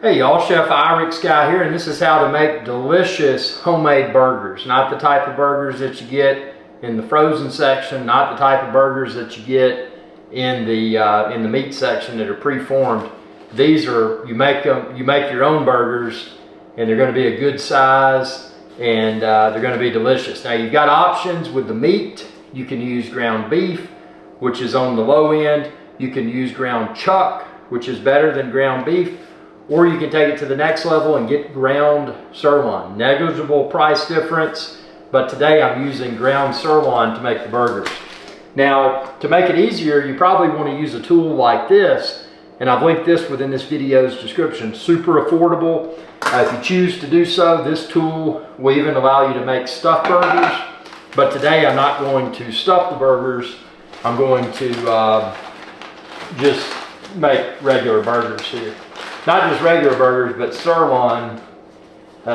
Hey y'all, Chef IrixGuy here, and this is how to make delicious homemade burgers. Not the type of burgers that you get in the frozen section, not the type of burgers that you get in the meat section that are pre-formed. These are, you make your own burgers, and they're going to be a good size, and they're going to be delicious. Now you've got options with the meat. You can use ground beef, which is on the low end. You can use ground chuck, which is better than ground beef. Or you can take it to the next level and get ground sirloin. Negligible price difference, but today I'm using ground sirloin to make the burgers. Now, to make it easier, you probably want to use a tool like this, and I've linked this within this video's description. Super affordable. If you choose to do so, this tool will even allow you to make stuffed burgers, but today I'm not going to stuff the burgers. I'm going to just make regular burgers here. Not just regular burgers, but sirloin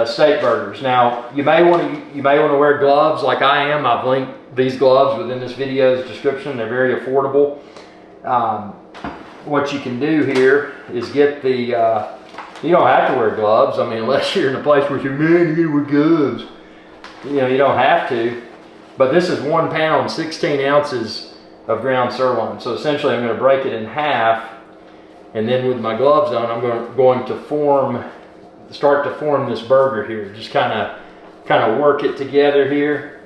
steak burgers. Now, you may want to wear gloves like I am. I've linked these gloves within this video's description. They're very affordable. What you can do here is get the. You don't have to wear gloves. I mean, unless you're in a place where you're, man, you wear gloves. You know, you don't have to. But this is 1 pound, 16 ounces of ground sirloin. So essentially, I'm going to break it in half. And then with my gloves on, I'm going to start to form this burger here. Just kind of work it together here.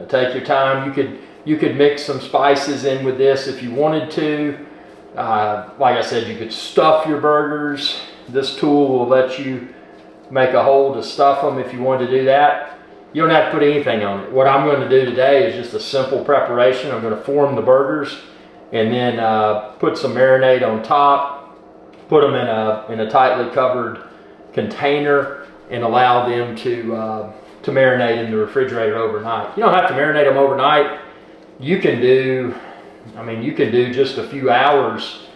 Take your time. You could mix some spices in with this if you wanted to. Like I said, you could stuff your burgers. This tool will let you make a hole to stuff them if you wanted to do that. You don't have to put anything on it. What I'm going to do today is just a simple preparation. I'm going to form the burgers, and then put some marinade on top, put them in a tightly covered container, and allow them to marinate in the refrigerator overnight. You don't have to marinate them overnight. You can do just a few hours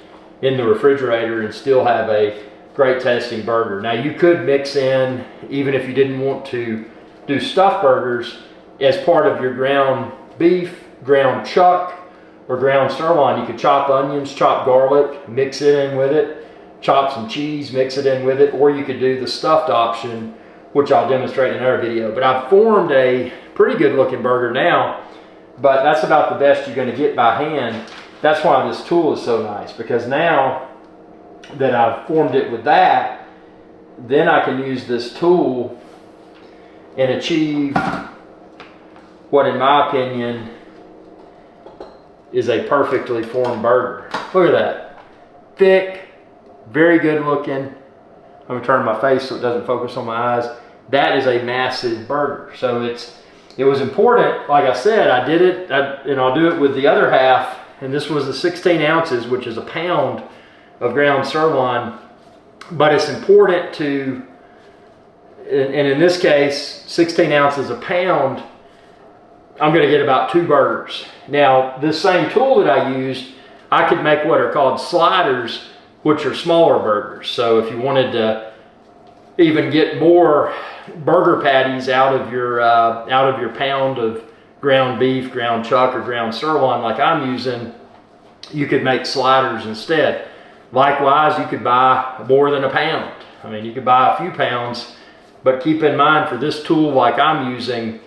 in the refrigerator and still have a great tasting burger. Now you could mix in, even if you didn't want to do stuffed burgers, as part of your ground beef, ground chuck, or ground sirloin, you could chop onions, chop garlic, mix it in with it, chop some cheese, mix it in with it, or you could do the stuffed option, which I'll demonstrate in another video. But I've formed a pretty good looking burger now, but that's about the best you're going to get by hand. That's why this tool is so nice, because now that I've formed it with that, then I can use this tool and achieve what, in my opinion, is a perfectly formed burger. Look at that. Thick, very good looking. I'm gonna turn my face so it doesn't focus on my eyes. That is a massive burger. So it was important, like I said, I did it, and I'll do it with the other half, and this was the 16 ounces, which is a pound of ground sirloin. But it's important to, and in this case, 16 ounces a pound, I'm going to get about 2 burgers. Now, this same tool that I used, I could make what are called sliders, which are smaller burgers. So if you wanted to even get more burger patties out of your pound of ground beef, ground chuck, or ground sirloin like I'm using, you could make sliders instead. Likewise, you could buy more than a pound. I mean, you could buy a few pounds, but keep in mind, for this tool like I'm using,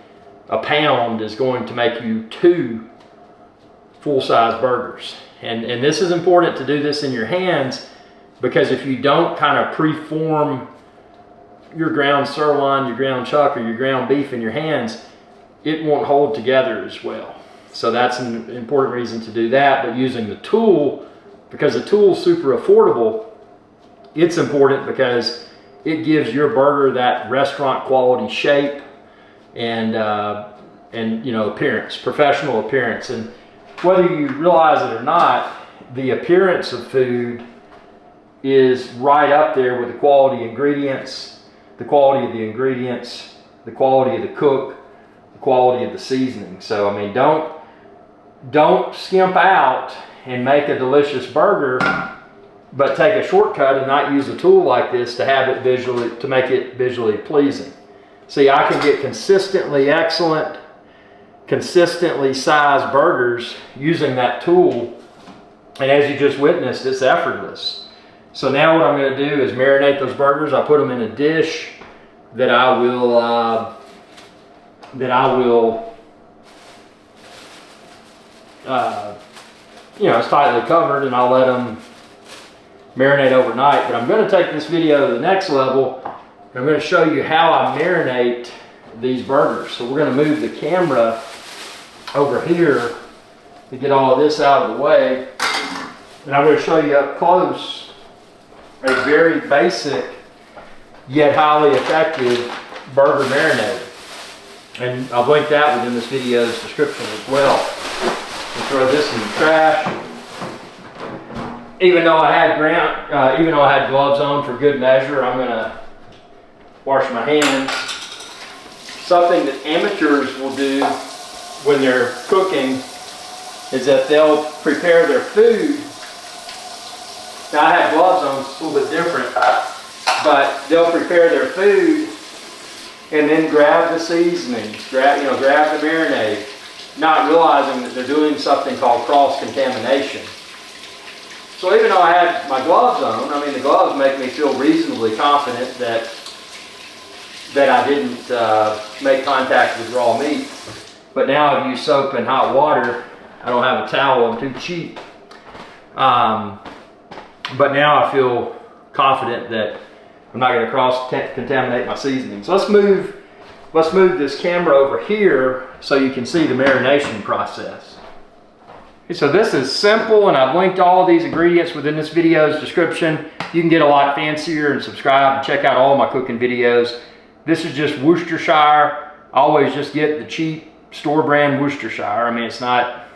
a pound is going to make you 2 full-size burgers. And this is important to do this in your hands, because if you don't kind of pre-form your ground sirloin, your ground chuck, or your ground beef in your hands, it won't hold together as well. So that's an important reason to do that. But using the tool, because the tool is super affordable, it's important because it gives your burger that restaurant quality shape and appearance, professional appearance. And whether you realize it or not, the appearance of food is right up there with the quality ingredients, the quality of the ingredients, the quality of the cook, the quality of the seasoning. So I mean, don't skimp out and make a delicious burger, but take a shortcut and not use a tool like this to make it visually pleasing. See, I can get consistently excellent, consistently sized burgers using that tool, and as you just witnessed, it's effortless. So now what I'm going to do is marinate those burgers. I put them in a dish that I will you know, it's tightly covered, and I'll let them marinate overnight. But I'm going to take this video to the next level. I'm going to show you how I marinate these burgers. So we're going to move the camera over here to get all of this out of the way. And I'm going to show you up close a very basic yet highly effective burger marinade. And I'll link that within this video's description as well. I'll throw this in the trash. Even though I had gloves on for good measure, I'm going to wash my hands. Something that amateurs will do when they're cooking is that they'll prepare their food. Now I have gloves on, it's a little bit different, but they'll prepare their food and then grab the seasonings, grab the marinade, not realizing that they're doing something called cross-contamination. So even though I had my gloves on, I mean, the gloves make me feel reasonably confident that I didn't make contact with raw meat. But now I've used soap and hot water. I don't have a towel, I'm too cheap. But now I feel confident that I'm not going to cross-contaminate my seasonings. So let's move this camera over here so you can see the marination process. Okay, so this is simple, and I've linked all of these ingredients within this video's description. You can get a lot fancier and subscribe and check out all my cooking videos. This is just Worcestershire. I always just get the cheap store brand Worcestershire. I mean, it's not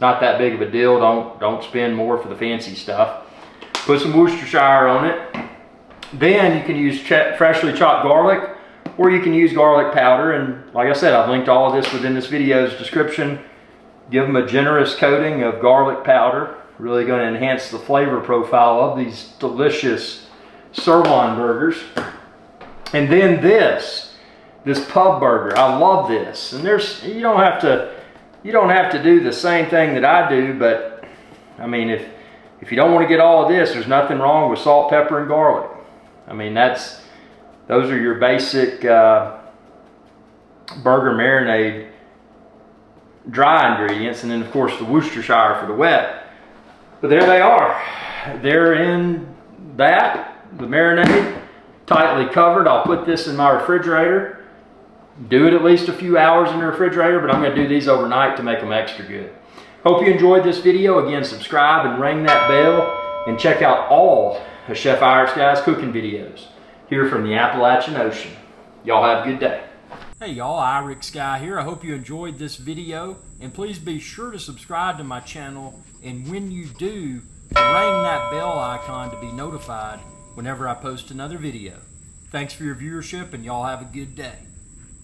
that big of a deal. Don't spend more for the fancy stuff. Put some Worcestershire on it. Then you can use freshly chopped garlic, or you can use garlic powder. And like I said, I've linked all of this within this video's description. Give them a generous coating of garlic powder. Really going to enhance the flavor profile of these delicious sirloin burgers. And then this pub burger. I love this. And you don't have to do the same thing that I do, but I mean, if you don't want to get all of this, there's nothing wrong with salt, pepper, and garlic. I mean, those are your basic burger marinade dry ingredients, and then of course the Worcestershire for the wet. But there they are. They're in the marinade, tightly covered. I'll put this in my refrigerator. Do it at least a few hours in the refrigerator, but I'm going to do these overnight to make them extra good. Hope you enjoyed this video. Again, subscribe and ring that bell, and check out all of Chef IrixGuy's cooking videos here from the Appalachian Ocean. Y'all have a good day. Hey y'all, IrixGuy here. I hope you enjoyed this video, and please be sure to subscribe to my channel, and when you do, ring that bell icon to be notified whenever I post another video. Thanks for your viewership, and y'all have a good day.